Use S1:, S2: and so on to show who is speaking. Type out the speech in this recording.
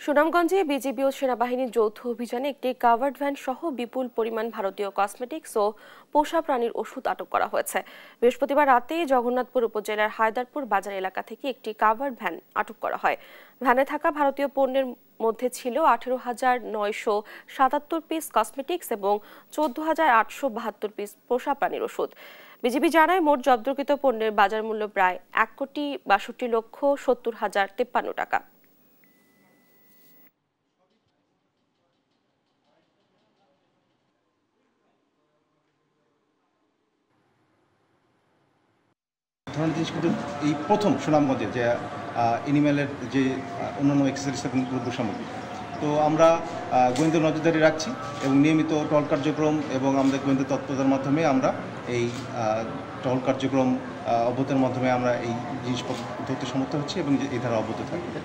S1: সুনামগঞ্জে বিজিবি ও সেনাবাহিনীর যৌথ অভিযানে একটি কাভার্ড ভ্যান সহ বিপুল পরিমাণ ভারতীয় কসমেটিক্স ও পোষা প্রাণীর ওষুধ আটক করা হয়েছে। বৃহস্পতিবার রাতে জগন্নাথপুর উপজেলার হায়দারপুর বাজার এলাকা থেকে একটি কাভার্ড ভ্যান আটক করা হয়। ভ্যানে থাকা ভারতীয় পণ্যের মধ্যে ছিল 18,977 পিস কসমেটিক্স এবং 14,872 পিস পোষা প্রাণীর ওষুধ। বিজিবি জানায় মোট জব্দকৃত পণ্যের বাজার মূল্য প্রায় 1,62,70,53 টাকা।
S2: ধরনের জিনিস কিন্তু এই প্রথম সুনামগঞ্জে যে এনিম্যালের যে অন্যান্য এক্সেসরিজ এবং দ্রব্য সামগ্রী। তো আমরা গোয়েন্দা নজরদারি রাখছি এবং নিয়মিত টহল কার্যক্রম এবং আমাদের গোয়েন্দা তৎপরতার মাধ্যমে আমরা এই টহল কার্যক্রম অব্যাহতের মাধ্যমে আমরা এই জিনিসপত্র ধরতে সমর্থ হচ্ছি এবং এই ধারা অব্যাহত থাকবে।